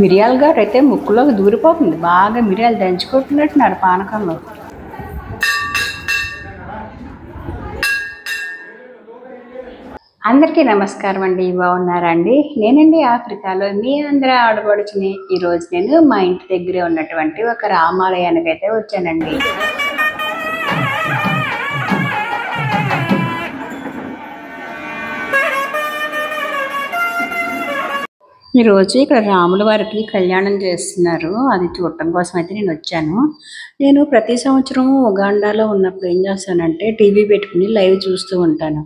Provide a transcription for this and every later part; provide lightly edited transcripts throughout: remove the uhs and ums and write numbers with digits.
మిరియాలు గారు అయితే ముక్కులోకి దూరిపోతుంది, బాగా మిరియాలు దంచుకుంటున్నట్టున్నారు పానకంలో. అందరికీ నమస్కారం అండి, బాగున్నారా అండి? నేనండి ఆఫ్రికాలో మీ అందరూ ఆడపడుచుని. ఈరోజు నేను మా ఇంటి దగ్గరే ఉన్నటువంటి ఒక రామాలయానికి అయితే వచ్చానండి. ఈరోజు ఇక్కడ రాముల వారికి కళ్యాణం చేస్తున్నారు, అది చూడటం కోసం అయితే నేను వచ్చాను. నేను ప్రతి సంవత్సరం ఉగాండాలో ఉన్నప్పుడు ఏం చేస్తానంటే టీవీ పెట్టుకుని లైవ్ చూస్తూ ఉంటాను.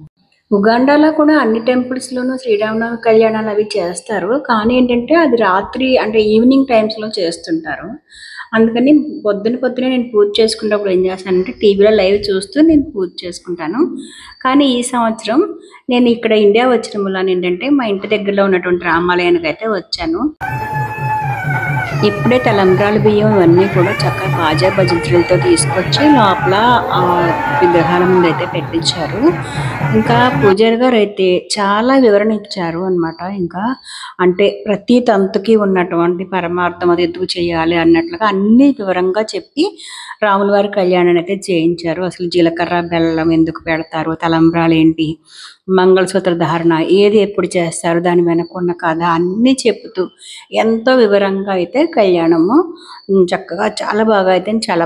ఉగాండాలో కూడా అన్ని టెంపుల్స్లోనూ శ్రీరామనవమి కళ్యాణాలు అవి చేస్తారు, కానీ ఏంటంటే అది రాత్రి అంటే ఈవినింగ్ టైమ్స్లో చేస్తుంటారు. అందుకని పొద్దునే నేను పూజ చేసుకున్నప్పుడు ఏం చేస్తానంటే టీవీలో లైవ్ చూస్తూ నేను పూజ చేసుకుంటాను. కానీ ఈ సంవత్సరం నేను ఇక్కడ ఇండియా వచ్చిన వల్ల ఏంటంటే మా ఇంటి దగ్గరలో ఉన్నటువంటి రామాలయానికి అయితే వచ్చాను. ఇప్పుడే తలంబ్రాల బియ్యం ఇవన్నీ కూడా చక్కగా బాజా భజంత్రులతో తీసుకొచ్చి లోపల విగ్రహాల ముందు అయితే పెట్టించారు. ఇంకా పూజారి గారు అయితే చాలా వివరణ ఇచ్చారు అన్నమాట. ఇంకా అంటే ప్రతి తంతుకి ఉన్నటువంటి పరమార్థం అది ఎందుకు చేయాలి అన్నట్లుగా అన్ని వివరంగా చెప్పి రాముల వారి కళ్యాణాన్ని అయితే చేయించారు. అసలు జీలకర్ర బెల్లం ఎందుకు పెడతారు, తలంబ్రాలు ఏంటి, మంగళసూత్ర ధారణ ఏది ఎప్పుడు చేస్తారు, దాని వెనక ఉన్న కథ అన్నీ చెప్తూ ఎంతో వివరంగా అయితే కళ్యాణము చక్కగా చాలా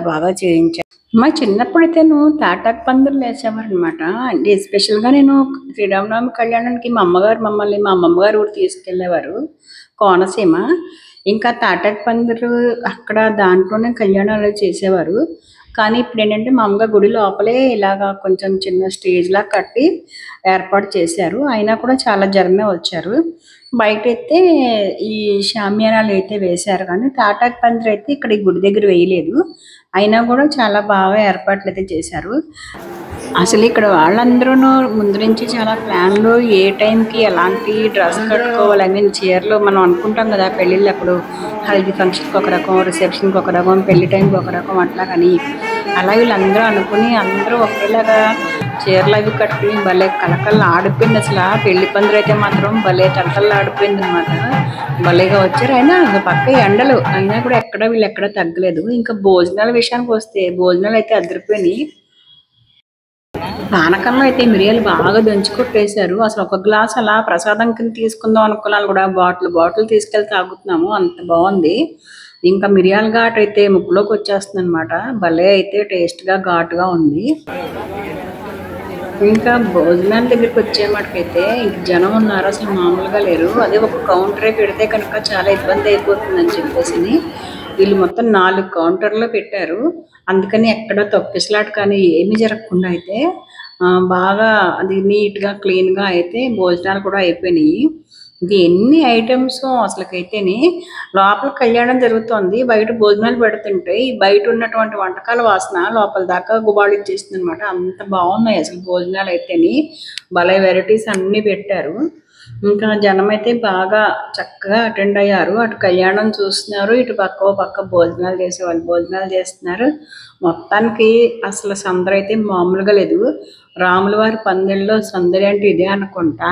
బాగా చేయించారు. మా చిన్నప్పుడు అయితే తాటాకు పందిర్లు వేసేవారు అనమాట. అంటే ఎస్పెషల్గా నేను శ్రీరామనవమి కళ్యాణానికి మా అమ్మమ్మ గారు ఊరు తీసుకెళ్లేవారు, కోనసీమ. ఇంకా తాటాకు పందిరు అక్కడ దాంట్లోనే కళ్యాణాలు చేసేవారు. కానీ ఇప్పుడు ఏంటంటే మా అమ్మగారు గుడి లోపలే ఇలాగా కొంచెం చిన్న స్టేజ్ లా కట్టి ఏర్పాటు చేశారు. అయినా కూడా చాలా జనమే వచ్చారు. బయట అయితే ఈ షామియానాలు అయితే వేశారు, కానీ తాటాకు పందిరి అయితే ఇక్కడ ఈ గుడి దగ్గర వేయలేదు. అయినా కూడా చాలా బాగా ఏర్పాట్లు అయితే చేశారు. అసలు ఇక్కడ వాళ్ళందరూ ముందు నుంచి చాలా ప్లాన్లు, ఏ టైంకి ఎలాంటి డ్రెస్ కట్టుకోవాలి, ఐ మీన్ చీరలు మనం అనుకుంటాం కదా పెళ్ళిళ్ళప్పుడు హల్దీ ఫంక్షన్కి ఒక రకం, రిసెప్షన్కి ఒక రకం, పెళ్లి టైంకి ఒక రకం అట్లా. కానీ అలా వీళ్ళందరూ అనుకుని అందరూ ఒకేలాగా చీరలు అవి కట్టుకుని భలే కలకల్లా ఆడిపోయింది. అసలు పెళ్లి పందిరి అయితే మాత్రం భలే తలకల్లా ఆడిపోయింది అనమాట. భలేగా వచ్చారు. అయినా పక్క ఎండలు అయినా కూడా వీళ్ళు ఎక్కడ తగ్గలేదు. ఇంకా భోజనాల విషయానికి వస్తే భోజనాలు అయితే అదిరిపోయినాయి. పానకంలో అయితే మిరియాలు బాగా దంచుకొట్టేశారు. అసలు ఒక గ్లాస్ అలా ప్రసాదం కింద తీసుకుందాం అనుకున్నాను కూడా, బాటిల్ తీసుకెళ్ళి తాగుతున్నాము, అంత బాగుంది. ఇంకా మిరియాల ఘాటు అయితే ముక్కులోకి వచ్చేస్తుంది అనమాట. భలే అయితే టేస్ట్గా ఘాటుగా ఉంది. ఇంకా భోజనాల దగ్గరికి వచ్చే మటుకైతే ఇంక జనం ఉన్నారు, అసలు మామూలుగా లేరు. అదే ఒక కౌంటరే పెడితే కనుక చాలా ఇబ్బంది అయిపోతుందని చెప్పేసి వీళ్ళు మొత్తం 4 కౌంటర్లు పెట్టారు. అందుకని ఎక్కడ తొక్కిసలాట కానీ ఏమీ జరగకుండా అయితే బాగా అది నీట్గా క్లీన్గా అయితే భోజనాలు కూడా అయిపోయినాయి. ఇది ఎన్ని ఐటమ్స్ అసలుకైతేనే లోపల కళ్యాణం జరుగుతుంది, బయట భోజనాలు పెడుతుంటే ఈ బయట ఉన్నటువంటి వంటకాల వాసన లోపల దాకా గుబాళి ఇచ్చేస్తుంది అనమాట. అంత బాగున్నాయి అసలు భోజనాలు అయితేనే. భలే వెరైటీస్ అన్నీ పెట్టారు. ఇంకా జనం అయితే బాగా చక్కగా అటెండ్ అయ్యారు. అటు కళ్యాణం చూస్తున్నారు, ఇటు పక్క భోజనాలు చేసేవాళ్ళు భోజనాలు చేస్తున్నారు. మొత్తానికి అసలు సందడి అయితే మామూలుగా లేదు. రాముల వారి పందెల్లో సందడి అంటే ఇదే అనుకుంటా.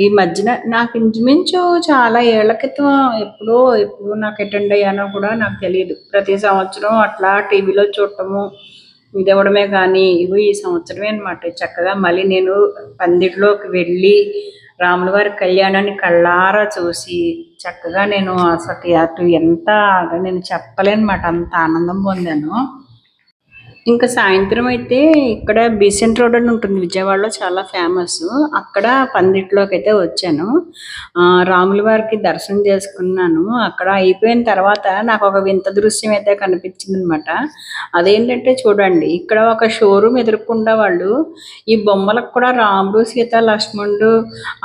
ఈ మధ్యన నాకు ఇంచుమించు చాలా ఏళ్ల క్రితం ఎప్పుడో నాకు అటెండ్ అయ్యానో కూడా నాకు తెలియదు. ప్రతి సంవత్సరం అట్లా టీవీలో చూడటము ఇది ఇవ్వడమే, కానీ ఈ సంవత్సరమే అనమాట. చక్కగా మళ్ళీ నేను పందిట్లోకి వెళ్ళి రాముల వారి కళ్యాణాన్ని కళ్ళారా చూసి చక్కగా నేను అసలు అటు ఎంత నేను చెప్పలేనమాట, అంత ఆనందం పొందాను. ఇంకా సాయంత్రం అయితే ఇక్కడ బీసెంట్ రోడ్ అని ఉంటుంది విజయవాడలో, చాలా ఫేమస్. అక్కడ పందిట్లోకి అయితే వచ్చాను. రాముల వారికి దర్శనం చేసుకున్నాను. అక్కడ అయిపోయిన తర్వాత నాకు ఒక వింత దృశ్యం అయితే కనిపించింది అనమాట. అదేంటంటే చూడండి, ఇక్కడ ఒక షోరూమ్ ఎదుర్కొండా వాళ్ళు ఈ బొమ్మలకు కూడా రాముడు, సీత, లక్ష్మణుడు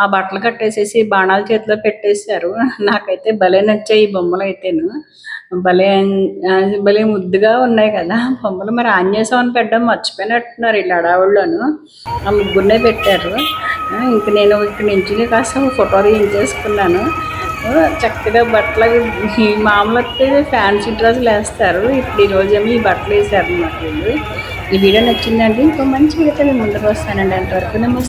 ఆ బట్టలు కట్టేసేసి బాణాల చేతిలో పెట్టేశారు. నాకైతే భలే నచ్చాయి ఈ బొమ్మలు అయితేను. భలే ముద్దుగా ఉన్నాయి కదా బొమ్మలు. మరి ఆంజనేయ స్వామిని పెట్టడం మర్చిపోయినట్టున్నారు వీళ్ళు అడావుల్లోను. ఆ ముగ్గురునే పెట్టారు. ఇంక నేను ఇక్కడ నుంచి కాస్త ఫోటో తీయించేసుకున్నాను. చక్కగా బట్టలు ఈ మామూలు అయితే ఫ్యాన్సీ డ్రెస్సులు వేస్తారు. ఇప్పుడు ఈ రోజేమో ఈ బట్టలు వేసారు అన్నమాట వీళ్ళు. ఈ వీడియో నచ్చిందండి. ఇంకో మంచి వీడియోతో నేను ముందుకు వస్తానండి. అంతవరకు నమస్తే.